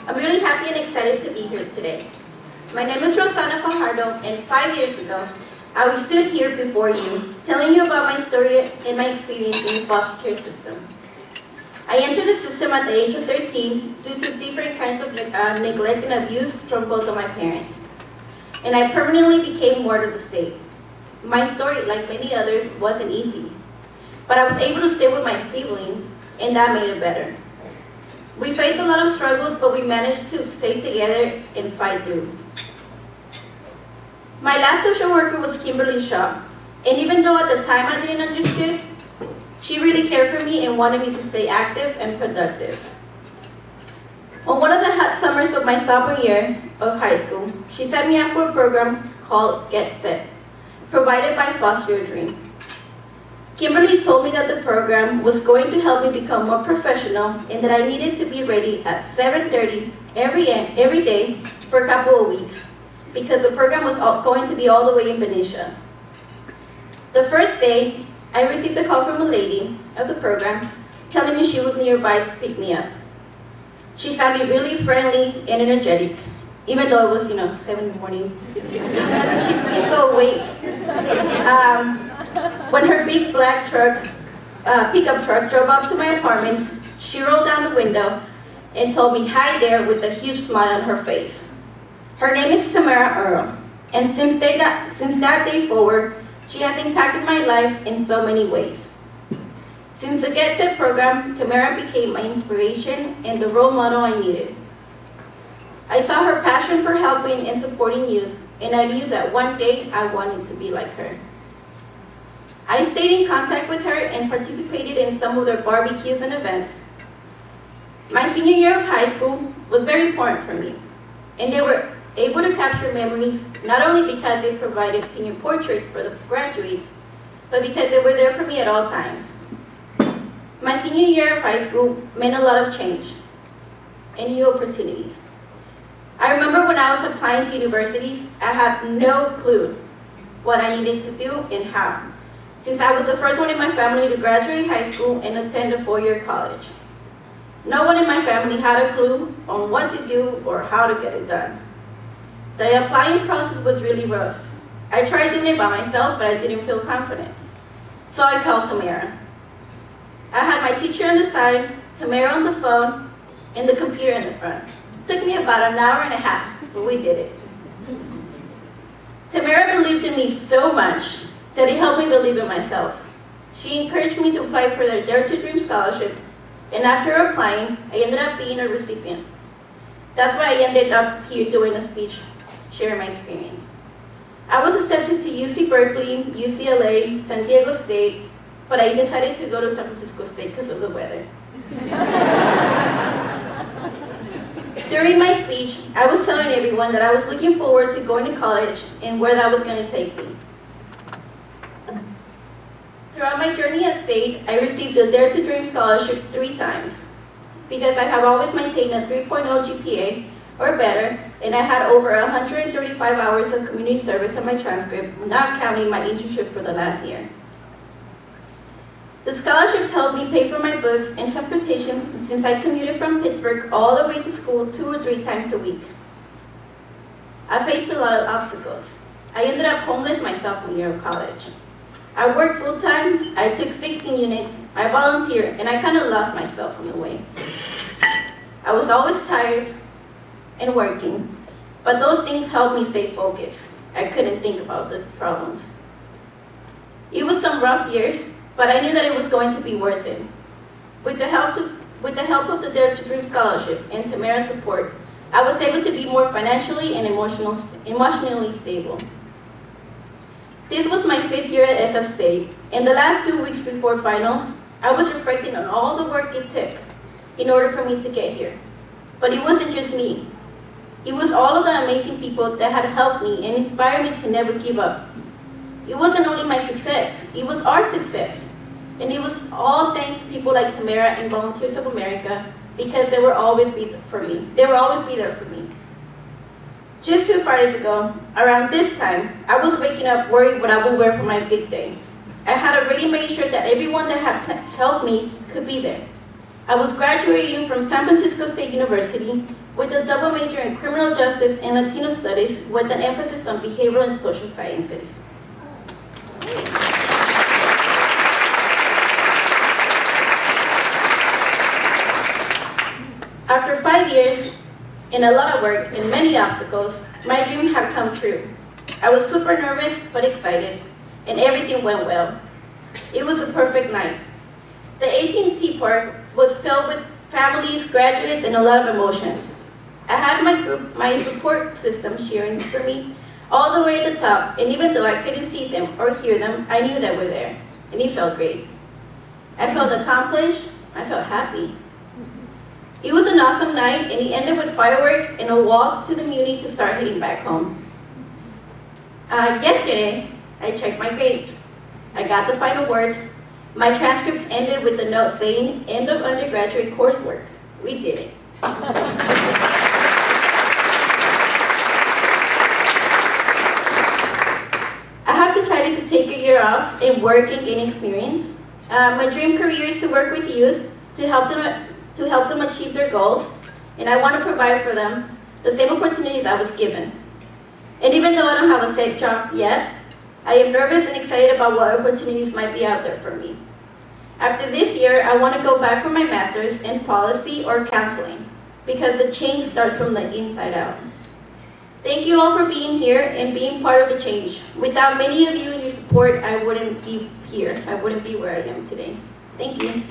I'm really happy and excited to be here today. My name is Rosanna Fajardo, and 5 years ago, I stood here before you, telling you about my story and my experience in the foster care system. I entered the system at the age of 13 due to different kinds of neglect and abuse from both of my parents. And I permanently became ward of the state. My story, like many others, wasn't easy. But I was able to stay with my siblings, and that made it better. We faced a lot of struggles, but we managed to stay together and fight through. My last social worker was Kimberly Shaw, and even though at the time I didn't understand, she really cared for me and wanted me to stay active and productive. On one of the hot summers of my sophomore year of high school, she set me up for a program called Get Set, provided by Foster Your Dream. Kimberly told me that the program was going to help me become more professional and that I needed to be ready at 7:30 every day for a couple of weeks because the program was going to be all the way in Benicia. The first day, I received a call from a lady of the program telling me she was nearby to pick me up. She sounded really friendly and energetic, even though it was, 7 in the morning. How did she be so awake? When her big black pickup truck drove up to my apartment, she rolled down the window and told me hi there with a huge smile on her face. Her name is Tamara Earl, and since that day forward, she has impacted my life in so many ways. Since the Get Set program, Tamara became my inspiration and the role model I needed. I saw her passion for helping and supporting youth, and I knew that one day I wanted to be like her. I stayed in contact with her and participated in some of their barbecues and events. My senior year of high school was very important for me, and they were able to capture memories not only because they provided senior portraits for the graduates, but because they were there for me at all times. My senior year of high school meant a lot of change and new opportunities. I remember when I was applying to universities, I had no clue what I needed to do and how, since I was the first one in my family to graduate high school and attend a 4-year college. No one in my family had a clue on what to do or how to get it done. The applying process was really rough. I tried doing it by myself, but I didn't feel confident. So I called Tamara. I had my teacher on the side, Tamara on the phone, and the computer in the front. It took me about an hour and a half, but we did it. Tamara believed in me so much that it helped me believe in myself. She encouraged me to apply for the Dare to Dream scholarship, and after applying, I ended up being a recipient. That's why I ended up here doing a speech, sharing my experience. I was accepted to UC Berkeley, UCLA, San Diego State, but I decided to go to San Francisco State because of the weather. During my speech, I was telling everyone that I was looking forward to going to college and where that was going to take me. Throughout my journey at State, I received a Dare to Dream scholarship 3 times because I have always maintained a 3.0 GPA or better, and I had over 135 hours of community service on my transcript, not counting my internship for the last year. The scholarships helped me pay for my books and transportation since I commuted from Pittsburgh all the way to school 2 or 3 times a week. I faced a lot of obstacles. I ended up homeless my sophomore year of college. I worked full-time, I took 16 units, I volunteered, and I kind of lost myself on the way. I was always tired and working, but those things helped me stay focused. I couldn't think about the problems. It was some rough years, but I knew that it was going to be worth it. With the help of the Dare to Dream scholarship and Tamara's support, I was able to be more financially and emotionally stable. This was my 5th year at SF State, and the last 2 weeks before finals, I was reflecting on all the work it took in order for me to get here. But it wasn't just me. It was all of the amazing people that had helped me and inspired me to never give up. It wasn't only my success, it was our success. And it was all thanks to people like Tamara and Volunteers of America, because they will always be there for me. They will always be there for me. Just 2 Fridays ago, around this time, I was waking up worried what I would wear for my big day. I had already made sure that everyone that had helped me could be there. I was graduating from San Francisco State University with a double major in criminal justice and Latino studies with an emphasis on behavioral and social sciences. After 5 years and a lot of work and many obstacles, my dream had come true. I was super nervous but excited, and everything went well. It was a perfect night. The AT&T Park was filled with families, graduates, and a lot of emotions. I had my support system cheering for me all the way at the top, and even though I couldn't see them or hear them, I knew they were there, and it felt great. I felt accomplished, I felt happy. It was an awesome night, and it ended with fireworks and a walk to the Muni to start heading back home. Yesterday, I checked my grades. I got the final word. My transcripts ended with a note saying, "End of undergraduate coursework." We did it. I have decided to take a year off and work and gain experience. My dream career is to work with youth to help them achieve their goals, and I want to provide for them the same opportunities I was given. And even though I don't have a set job yet, I am nervous and excited about what opportunities might be out there for me. After this year, I want to go back for my master's in policy or counseling, because the change starts from the inside out. Thank you all for being here and being part of the change. Without many of you and your support, I wouldn't be here. I wouldn't be where I am today. Thank you.